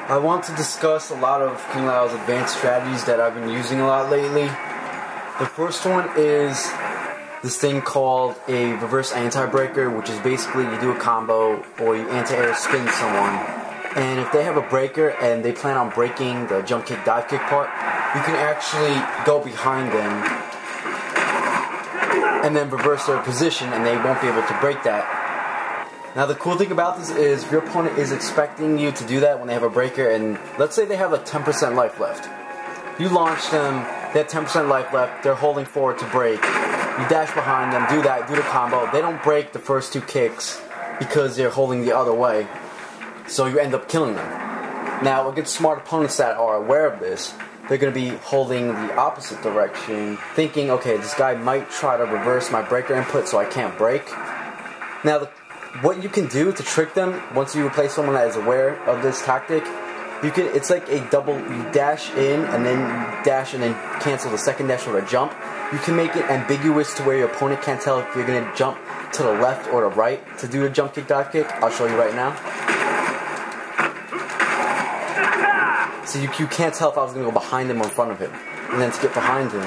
I want to discuss a lot of Kung Lao's advanced strategies that I've been using a lot lately. The first one is this thing called a reverse anti-breaker, which is basically you do a combo or you anti-air spin someone, and if they have a breaker and they plan on breaking the jump kick, dive kick part, you can actually go behind them and then reverse their position and they won't be able to break that. Now the cool thing about this is if your opponent is expecting you to do that when they have a breaker, and let's say they have like 10% life left. You launch them, they have 10% life left, they're holding forward to break. You dash behind them, do that, do the combo. They don't break the first two kicks because they're holding the other way, so you end up killing them. Now against smart opponents that are aware of this, they're going to be holding the opposite direction, thinking, okay, this guy might try to reverse my breaker input so I can't break. Now what you can do to trick them once you replace someone that is aware of this tactic, it's like a double, you dash in and then you dash and then cancel the second dash with a jump. You can make it ambiguous to where your opponent can't tell if you're going to jump to the left or the right to do the jump kick, dive kick. I'll show you right now. So you can't tell if I was going to go behind him or in front of him. And then to get behind him,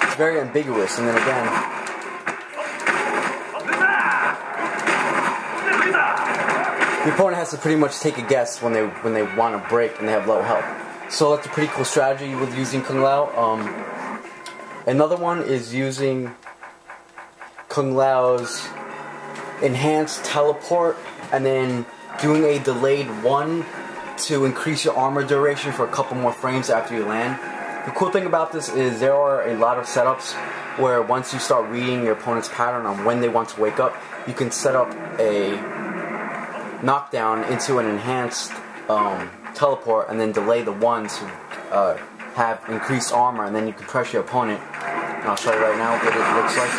it's very ambiguous. And then again, the opponent has to pretty much take a guess when they want to break and they have low health. So that's a pretty cool strategy with using Kung Lao. Another one is using Kung Lao's enhanced teleport and then doing a delayed one to increase your armor duration for a couple more frames after you land. The cool thing about this is there are a lot of setups where once you start reading your opponent's pattern on when they want to wake up, you can set up a knockdown into an enhanced teleport and then delay the one to have increased armor, and then you can press your opponent. And I'll show you right now what it looks like.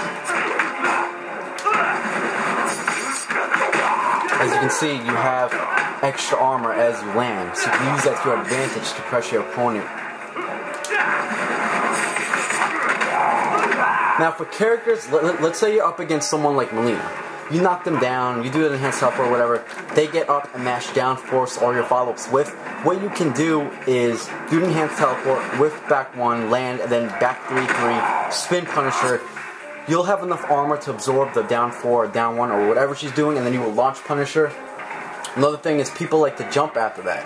As you can see, you have extra armor as you land, so you can use that to your advantage to press your opponent. Now for characters, let's say you're up against someone like Melina. You knock them down, you do an enhanced teleport or whatever, they get up and mash down, force all your follow-ups with. What you can do is do an enhanced teleport, whiff back one, land, and then back 3-3, spin Punisher. You'll have enough armor to absorb the down 4 or down 1 or whatever she's doing, and then you will launch Punisher. Another thing is people like to jump after that.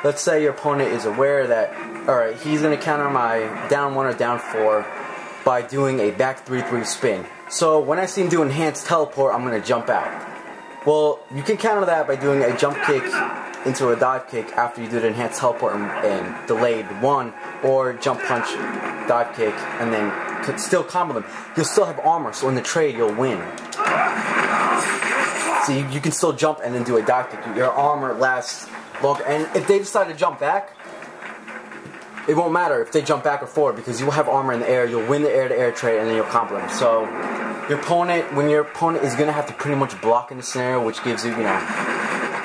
Let's say your opponent is aware that, alright, he's going to counter my down 1 or down 4 by doing a back 3-3 spin. So when I see him do enhanced teleport, I'm going to jump out. Well, you can counter that by doing a jump kick into a dive kick after you do the enhanced teleport and delayed one, or jump punch, dive kick, and then still combo them. You'll still have armor, so in the trade you'll win. So you can still jump and then do a dive kick. Your armor lasts longer. And if they decide to jump back, it won't matter if they jump back or forward because you will have armor in the air. You'll win the air-to-air trade and then you'll combo them. So your opponent, when your opponent is going to have to pretty much block in the scenario, which gives you,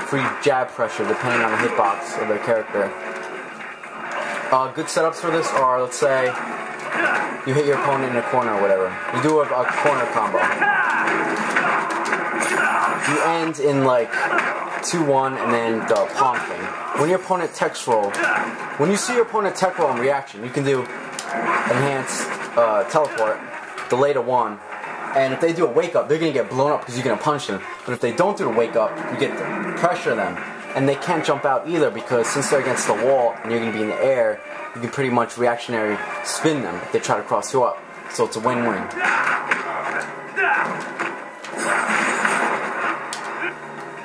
free jab pressure depending on the hitbox of their character. Good setups for this are, let's say, you hit your opponent in a corner or whatever. You do a corner combo. You end in like 2-1 and then the palm thing. When your opponent text roll, when you see your opponent tech roll in reaction, you can do enhanced teleport, delay to 1, and if they do a wake up, they're going to get blown up because you're going to punch them. But if they don't do the wake up, you get to pressure them, and they can't jump out either because since they're against the wall and you're going to be in the air, you can pretty much reactionary spin them if they try to cross you up. So it's a win-win.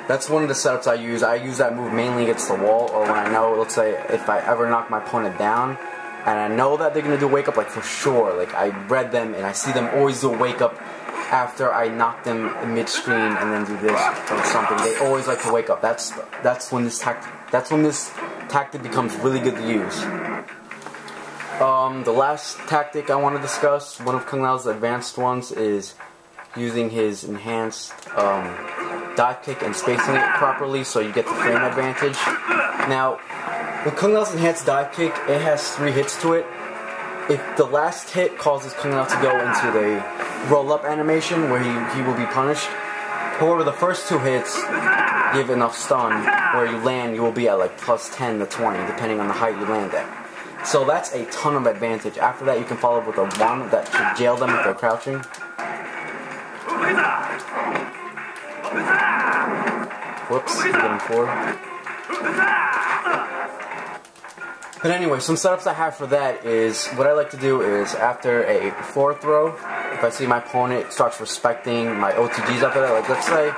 That's one of the setups I use. I use that move mainly against the wall, or when I know, let's say, if I ever knock my opponent down, and I know that they're going to do a wake up, like for sure, like I read them, and I see them always do a wake up after I knock them mid-screen and then do this or something. They always like to wake up. That's when this tactic becomes really good to use. The last tactic I want to discuss, one of Kung Lao's advanced ones, is using his enhanced dive kick and spacing it properly so you get the frame advantage. Now, with Kung Lao's enhanced dive kick, it has 3 hits to it. If the last hit causes Kung Lao to go into the roll-up animation where he will be punished. However, the first 2 hits, give enough stun where you land, you will be at like plus 10 to 20, depending on the height you land at. So that's a ton of advantage. After that, you can follow up with a one that should jail them if they're crouching. Whoops, I'm getting forward. But anyway, some setups I have for that is, what I like to do is, after a forward throw, if I see my opponent starts respecting my OTGs after that, like let's say,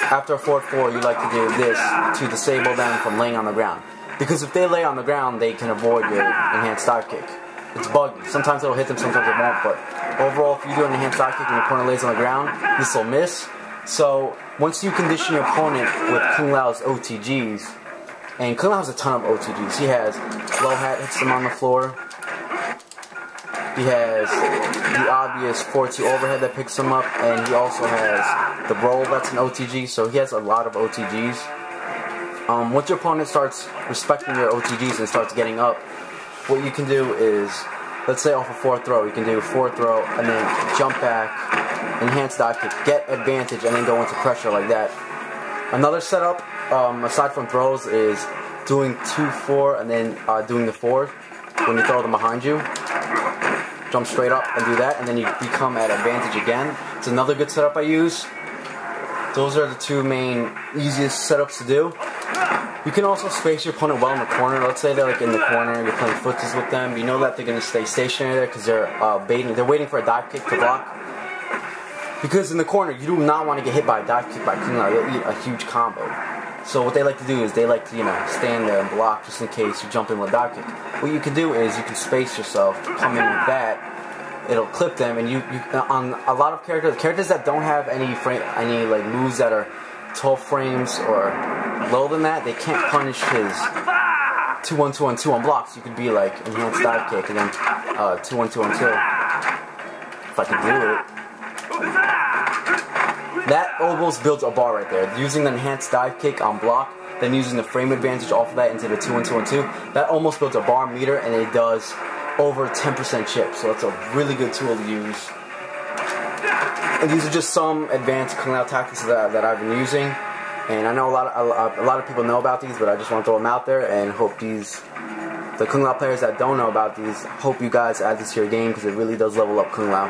after a forward four, you like to do this to disable them from laying on the ground. Because if they lay on the ground, they can avoid your enhanced dive kick. It's buggy. Sometimes it'll hit them, sometimes it won't, but overall, if you do an enhanced dive kick and your opponent lays on the ground, this will miss. So, once you condition your opponent with Kung Lao's OTGs, and Kung Lao has a ton of OTGs. He has low hat hits him on the floor. He has the obvious 4-2 overhead that picks him up, and he also has the roll that's an OTG, so he has a lot of OTGs. Once your opponent starts respecting your OTGs and starts getting up, what you can do is, let's say off a forward throw, you can do a forward throw and then jump back, enhance dive kick, get advantage, and then go into pressure like that. Another setup, aside from throws, is doing 2-4 and then doing the forward when you throw them behind you. Jump straight up and do that, and then you become at advantage again. It's another good setup I use. Those are the two main easiest setups to do. You can also space your opponent well in the corner. Let's say they're like in the corner, you're playing footsies with them. You know that they're going to stay stationary there because they're waiting for a dive kick to block. Because in the corner, you do not want to get hit by a dive kick by Kung Lao. You'll eat a huge combo. So what they like to do is they like to, stand there and block just in case you jump in with a dive kick. What you can do is you can space yourself, come in with that. It'll clip them, and you on a lot of characters that don't have any like moves that are 12 frames or lower than that, they can't punish his 2-1-2-1-2 on blocks. You could be like enhanced dive kick and then 2-1-2-1-2. If I could do it. That almost builds a bar right there. Using the enhanced dive kick on block, then using the frame advantage off of that into the 2-1-2-1-2, that almost builds a bar meter, and it does over 10% chip. So it's a really good tool to use. And these are just some advanced Kung Lao tactics that I've been using. And I know a lot of people know about these, but I just want to throw them out there and hope the Kung Lao players that don't know about these, hope you guys add this to your game because it really does level up Kung Lao.